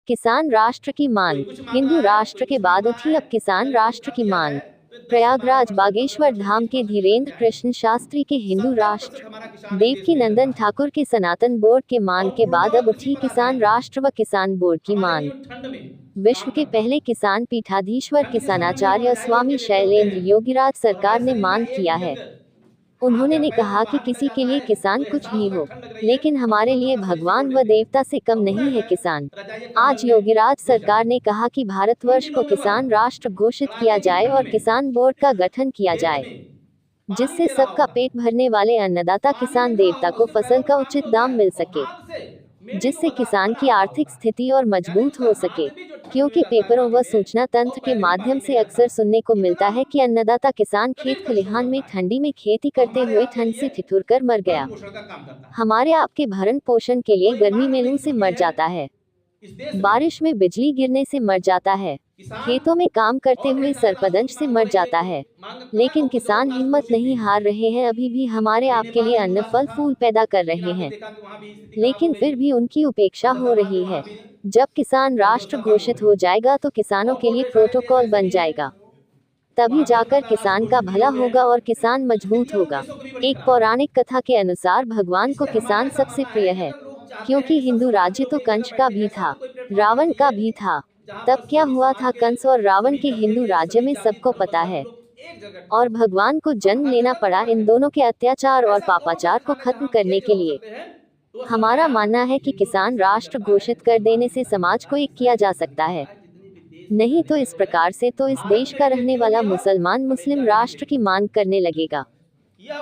किसान राष्ट्र की मांग। हिंदू राष्ट्र के बाद उठी अब किसान राष्ट्र की मांग। प्रयागराज बागेश्वर धाम के धीरेन्द्र कृष्ण शास्त्री के हिंदू राष्ट्र, देवकी नंदन ठाकुर के सनातन बोर्ड के मांग के बाद अब उठी किसान राष्ट्र व किसान बोर्ड की मांग। विश्व के पहले किसान पीठाधीश्वर किसानाचार्य स्वामी शैलेंद्र योगीराज सरकार ने मांग किया है। उन्होंने ने कहा कि किसी के लिए किसान कुछ भी हो, लेकिन हमारे लिए भगवान व देवता से कम नहीं है किसान। आज योगीराज सरकार ने कहा कि भारतवर्ष को किसान राष्ट्र घोषित किया जाए और किसान बोर्ड का गठन किया जाए, जिससे सबका पेट भरने वाले अन्नदाता किसान देवता को फसल का उचित दाम मिल सके, जिससे किसान की आर्थिक स्थिति और मजबूत हो सके। क्योंकि पेपरों व सूचना तंत्र के माध्यम से अक्सर सुनने को मिलता है कि अन्नदाता किसान खेत खलिहान में ठंडी में खेती करते हुए ठंड से ठिठुर कर मर गया। हमारे आपके भरण पोषण के लिए गर्मी में लू से मर जाता है, बारिश में बिजली गिरने से मर जाता है, खेतों में काम करते हुए सर्पदंश से मर जाता है, लेकिन किसान हिम्मत नहीं हार रहे हैं। अभी भी हमारे आपके लिए अन्न फल फूल पैदा कर रहे हैं, लेकिन फिर भी उनकी उपेक्षा हो रही है। जब किसान राष्ट्र घोषित हो जाएगा तो किसानों के लिए प्रोटोकॉल बन जाएगा, तभी जाकर किसान का भला होगा और किसान मजबूत होगा। एक पौराणिक कथा के अनुसार भगवान को किसान सबसे प्रिय है, क्योंकि हिंदू राज्य तो कंस का भी था, रावण का भी था। तब क्या हुआ था कंस और रावण के हिंदू राज्य में सबको पता है, और भगवान को जन्म लेना पड़ा इन दोनों के अत्याचार और पापाचार को खत्म करने के लिए। हमारा मानना है कि किसान राष्ट्र घोषित कर देने से समाज को एक किया जा सकता है, नहीं तो इस प्रकार से तो इस देश का रहने वाला मुसलमान मुस्लिम राष्ट्र की मांग करने लगेगा,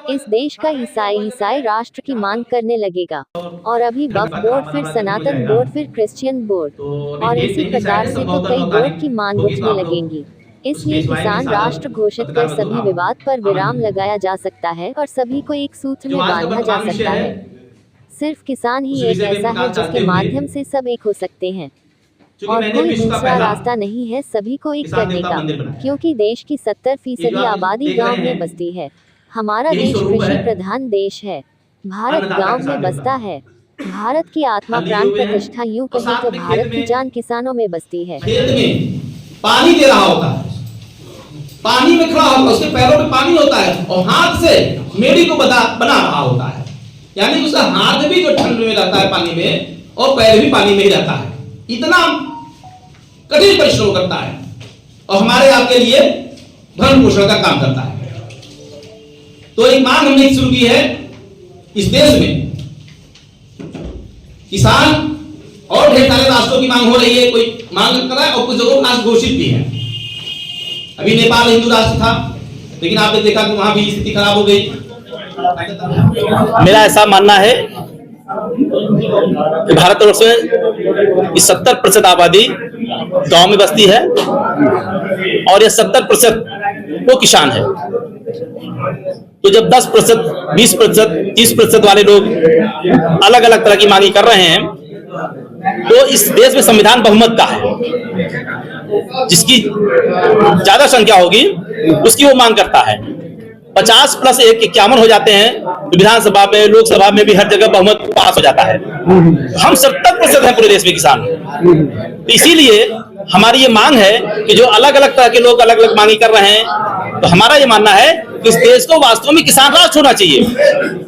इस देश का ईसाई राष्ट्र की मांग करने लगेगा, और अभी वक्फ बोर्ड, फिर सनातन बोर्ड, फिर क्रिश्चियन बोर्ड, और इसी प्रकार से तो कई बोर्ड की मांग उठने लगेंगी। इसलिए किसान राष्ट्र घोषित कर सभी विवाद पर विराम लगाया जा सकता है और सभी को एक सूत्र में बांधा जा सकता है। सिर्फ किसान ही एक ऐसा है जिसके माध्यम से सब एक हो सकते हैं, और कोई दूसरा रास्ता नहीं है सभी को एक करने का, क्योंकि देश की 70% आबादी गांव में बसती है। हमारा देश कृषि प्रधान देश है, भारत गांव में बसता है। भारत की आत्मा प्राण प्रतिष्ठा यूं कहें तो भारत की जान किसानों में बसती है। पानी दे रहा होता है, पानी में खड़ा होता है, उसके पैरों में पानी होता है और हाथ से मेढ़ी को बना रहा होता है, यानी उसका हाथ भी जो ठंड में रहता है पानी में, और पैर भी पानी में ही रहता है। इतना कठिन परिश्रम करता है और हमारे आपके लिए भरण पोषण का काम करता है। तो एक मांग हमने शुरू की है इस देश में, किसान और ढेर सारे राष्ट्रों की मांग हो रही है, कोई मांग कर रहा है और कुछ जगहों राष्ट्र घोषित भी है। अभी नेपाल हिंदू राष्ट्र था, लेकिन आपने देखा कि वहां भी स्थिति खराब हो गई। मेरा ऐसा मानना है कि भारतवर्ष में 70% आबादी गांव में बसती है और ये 70% वो किसान है। तो जब 10%, 20%, 30% वाले लोग अलग अलग तरह की मांगी कर रहे हैं, तो इस देश में संविधान बहुमत का है, जिसकी ज्यादा संख्या होगी उसकी वो मांग करता है। 50 + 1 51 हो जाते हैं, विधानसभा में लोकसभा में भी हर जगह बहुमत पास हो जाता है। हम 70% हैं पूरे देश में किसान। तो इसीलिए हमारी ये मांग है कि जो अलग अलग तरह के लोग अलग अलग मांगी कर रहे हैं, तो हमारा ये मानना है कि इस देश को वास्तव में किसान राष्ट्र होना चाहिए।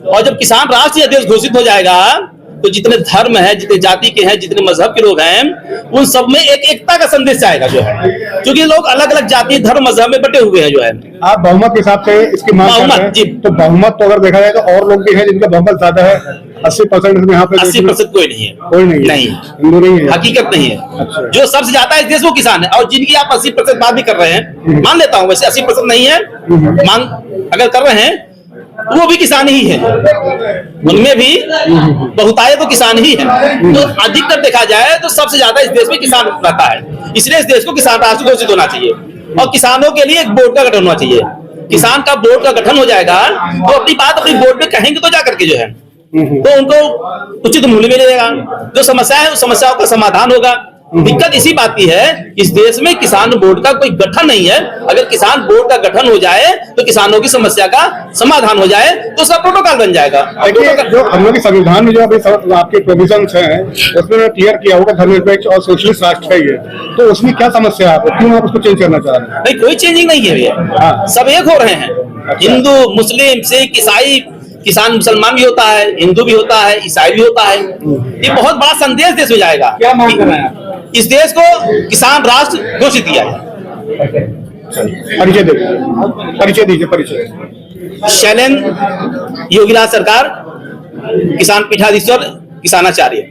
और जब किसान राष्ट्र यह देश घोषित हो जाएगा तो जितने धर्म है, जितने जाति के हैं, जितने मजहब के लोग हैं, उन सब में एक एकता का संदेश आएगा जो है, क्योंकि लोग अलग अलग जाति धर्म मजहब में बटे हुए हैं जो है। आप बहुमत के हिसाब से इसकी मांग कर रहे हैं, तो बहुमत तो अगर देखा जाए तो और लोग भी हैं जिनका बहुमत ज्यादा है। 80% यहाँ पे 80% कोई नहीं है, कोई नहीं, हिंदू नहीं है, हकीकत नहीं है। अच्छा। जो सबसे ज्यादा इस देश वो किसान है, और जिनकी आप 80% बात भी कर रहे हैं, मान लेता हूँ वैसे 80% नहीं है, मांग अगर कर रहे हैं वो भी किसान ही है, उनमें भी बहुतायत तो किसान ही है। तो अधिकतर देखा जाए तो सबसे ज्यादा इस देश में किसान रहता है, इसलिए इस देश को किसान राष्ट्र घोषित होना चाहिए और किसानों के लिए एक बोर्ड का गठन होना चाहिए। किसान का बोर्ड का गठन हो जाएगा तो अपनी बात अपनी बोर्ड में कहेंगे तो जाकर के जो है तो उनको उचित मूल्य मिलेगा, जो समस्या है उस समस्याओं का समाधान होगा। दिक्कत इसी बात की है, इस देश में किसान बोर्ड का कोई गठन नहीं है। अगर किसान बोर्ड का गठन हो जाए तो किसानों की समस्या का समाधान हो जाए तो उसका प्रोटोकॉल बन जाएगा। देखिए, जो हम लोग के संविधान में जो अभी आपके प्रोविजंस हैं उसमें क्लियर किया होगा धर्मनिरपेक्ष और सोशलिस्ट राष्ट्र है ये, तो उसमें क्या समस्या है आपको, क्यों आप उसको चेंज करना चाह रहे हैं? नहीं, कोई चेंजिंग नहीं है भैया, हाँ। सब एक हो रहे हैं। हिंदू, मुस्लिम, सिख, ईसाई, किसान मुसलमान भी होता है, हिंदू भी होता है, ईसाई भी होता है। ये बहुत बड़ा संदेश देश में जाएगा। क्या मांग कर रहे हैं? इस देश को किसान राष्ट्र घोषित किया है। परिचय दीजिए। शैलेंद्र योगीराज सरकार, किसान पीठाधीश्वर, किसानाचार्य।